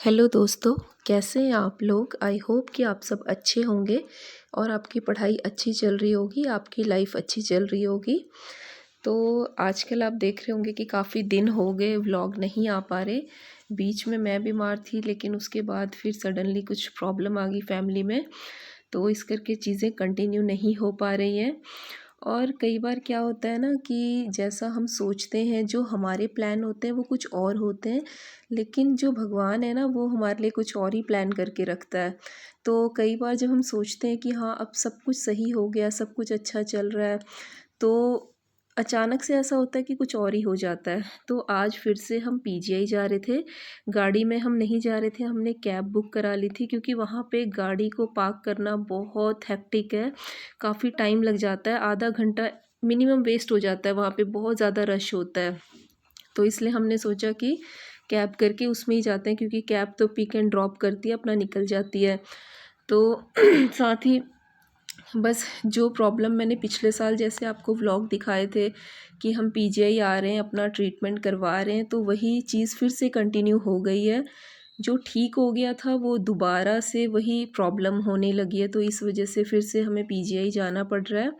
Hello दोस्तों, कैसे हैं आप लोग। आई होप कि आप सब अच्छे होंगे और आपकी पढ़ाई अच्छी चल रही होगी, आपकी लाइफ अच्छी चल रही होगी। तो आजकल आप देख रहे होंगे कि काफ़ी दिन हो गए व्लॉग नहीं आ पा रहे। बीच में मैं बीमार थी, लेकिन उसके बाद फिर सडनली कुछ प्रॉब्लम आ गई फैमिली में, तो इस करके चीज़ें कंटिन्यू नहीं हो पा रही हैं। और कई बार क्या होता है ना कि जैसा हम सोचते हैं, जो हमारे प्लान होते हैं वो कुछ और होते हैं, लेकिन जो भगवान है ना वो हमारे लिए कुछ और ही प्लान करके रखता है। तो कई बार जब हम सोचते हैं कि हाँ अब सब कुछ सही हो गया, सब कुछ अच्छा चल रहा है, तो अचानक से ऐसा होता है कि कुछ और ही हो जाता है। तो आज फिर से हम पीजीआई जा रहे थे। गाड़ी में हम नहीं जा रहे थे, हमने कैब बुक करा ली थी, क्योंकि वहाँ पे गाड़ी को पार्क करना बहुत हेक्टिक है, काफ़ी टाइम लग जाता है, आधा घंटा मिनिमम वेस्ट हो जाता है, वहाँ पे बहुत ज़्यादा रश होता है। तो इसलिए हमने सोचा कि कैब करके उसमें ही जाते हैं, क्योंकि कैब तो पिक एंड ड्रॉप करती है, अपना निकल जाती है। तो साथ ही बस जो प्रॉब्लम मैंने पिछले साल जैसे आपको व्लॉग दिखाए थे कि हम पीजीआई आ रहे हैं, अपना ट्रीटमेंट करवा रहे हैं, तो वही चीज़ फिर से कंटिन्यू हो गई है। जो ठीक हो गया था वो दोबारा से वही प्रॉब्लम होने लगी है, तो इस वजह से फिर से हमें पीजीआई जाना पड़ रहा है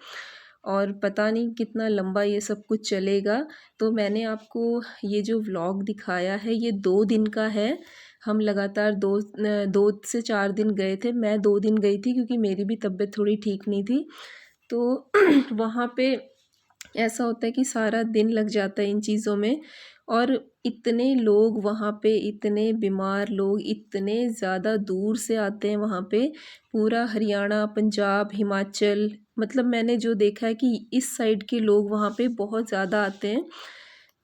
और पता नहीं कितना लंबा ये सब कुछ चलेगा। तो मैंने आपको ये जो व्लॉग दिखाया है ये 2 दिन का है। हम लगातार 2 से 4 दिन गए थे। मैं 2 दिन गई थी, क्योंकि मेरी भी तबीयत थोड़ी ठीक नहीं थी। तो वहाँ पे ऐसा होता है कि सारा दिन लग जाता है इन चीज़ों में, और इतने लोग वहाँ पे, इतने बीमार लोग, इतने ज़्यादा दूर से आते हैं वहाँ पे। पूरा हरियाणा, पंजाब, हिमाचल, मतलब मैंने जो देखा है कि इस साइड के लोग वहाँ पे बहुत ज़्यादा आते हैं।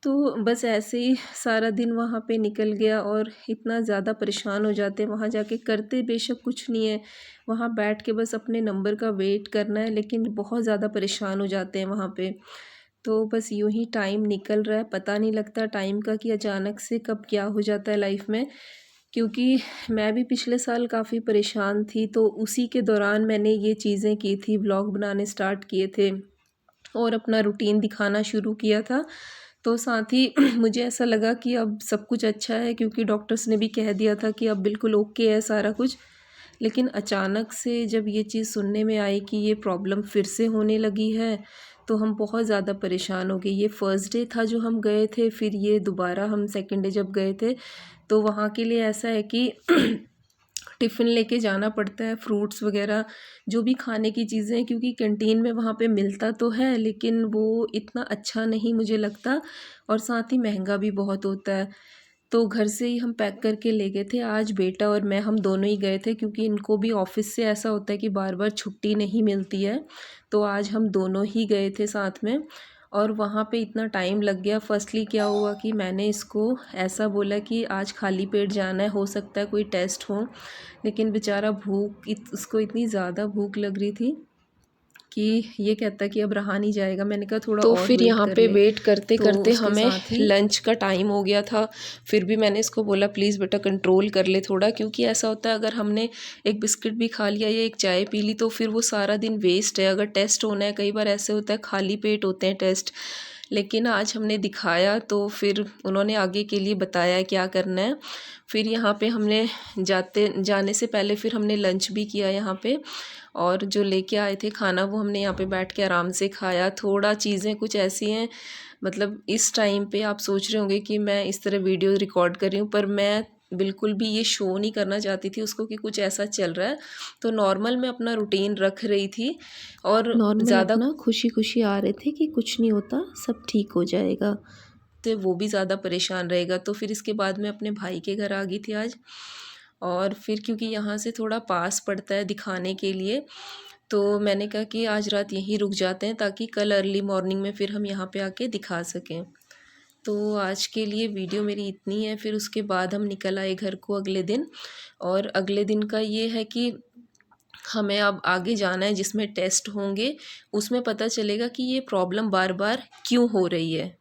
तो बस ऐसे ही सारा दिन वहाँ पे निकल गया, और इतना ज़्यादा परेशान हो जाते हैं वहाँ जाके। करते बेशक कुछ नहीं है, वहाँ बैठ के बस अपने नंबर का वेट करना है, लेकिन बहुत ज़्यादा परेशान हो जाते हैं वहाँ पे। तो बस यूँ ही टाइम निकल रहा है, पता नहीं लगता टाइम का कि अचानक से कब क्या हो जाता है लाइफ में। क्योंकि मैं भी पिछले साल काफ़ी परेशान थी, तो उसी के दौरान मैंने ये चीज़ें की थी, व्लॉग बनाने स्टार्ट किए थे और अपना रूटीन दिखाना शुरू किया था। तो साथ ही मुझे ऐसा लगा कि अब सब कुछ अच्छा है, क्योंकि डॉक्टर्स ने भी कह दिया था कि अब बिल्कुल ओके है सारा कुछ। लेकिन अचानक से जब ये चीज़ सुनने में आई कि ये प्रॉब्लम फिर से होने लगी है, तो हम बहुत ज़्यादा परेशान हो गए। ये फर्स्ट डे था जो हम गए थे, फिर ये दोबारा हम सेकंड डे जब गए थे, तो वहाँ के लिए ऐसा है कि टिफ़िन लेके जाना पड़ता है, फ्रूट्स वगैरह जो भी खाने की चीज़ें हैं, क्योंकि कैंटीन में वहाँ पे मिलता तो है, लेकिन वो इतना अच्छा नहीं मुझे लगता, और साथ ही महंगा भी बहुत होता है। तो घर से ही हम पैक करके ले गए थे। आज बेटा और मैं, हम दोनों ही गए थे, क्योंकि इनको भी ऑफ़िस से ऐसा होता है कि बार बार छुट्टी नहीं मिलती है। तो आज हम दोनों ही गए थे साथ में, और वहाँ पे इतना टाइम लग गया। फर्स्टली क्या हुआ कि मैंने इसको ऐसा बोला कि आज खाली पेट जाना है, हो सकता है कोई टेस्ट हो, लेकिन बेचारा उसको इतनी ज़्यादा भूख लग रही थी कि ये कहता कि अब रहा नहीं जाएगा। मैंने कहा थोड़ा तो और फिर वेट यहाँ कर पे ले। वेट करते तो करते उसके हमें साथ ही लंच का टाइम हो गया था। फिर भी मैंने इसको बोला प्लीज़ बेटा कंट्रोल कर ले थोड़ा, क्योंकि ऐसा होता है अगर हमने एक बिस्किट भी खा लिया या एक चाय पी ली तो फिर वो सारा दिन वेस्ट है। अगर टेस्ट होना है, कई बार ऐसे होता है खाली पेट होते हैं टेस्ट, लेकिन आज हमने दिखाया तो फिर उन्होंने आगे के लिए बताया क्या करना है। फिर यहाँ पे हमने जाने से पहले फिर हमने लंच भी किया यहाँ पे, और जो लेके आए थे खाना वो हमने यहाँ पे बैठ के आराम से खाया। थोड़ा चीज़ें कुछ ऐसी हैं, मतलब इस टाइम पे आप सोच रहे होंगे कि मैं इस तरह वीडियो रिकॉर्ड कर रही हूँ, पर मैं बिल्कुल भी ये शो नहीं करना चाहती थी उसको कि कुछ ऐसा चल रहा है। तो नॉर्मल मैं अपना रूटीन रख रही थी, और नॉर्मल ज़्यादा अपना खुशी खुशी आ रहे थे कि कुछ नहीं होता, सब ठीक हो जाएगा। तो वो भी ज़्यादा परेशान रहेगा। तो फिर इसके बाद मैं अपने भाई के घर आ गई थी आज, और फिर क्योंकि यहाँ से थोड़ा पास पड़ता है दिखाने के लिए, तो मैंने कहा कि आज रात यहीं रुक जाते हैं, ताकि कल अर्ली मॉर्निंग में फिर हम यहाँ पे आके दिखा सकें। तो आज के लिए वीडियो मेरी इतनी है। फिर उसके बाद हम निकल आए घर को अगले दिन, और अगले दिन का ये है कि हमें अब आगे जाना है जिसमें टेस्ट होंगे, उसमें पता चलेगा कि ये प्रॉब्लम बार बार क्यों हो रही है।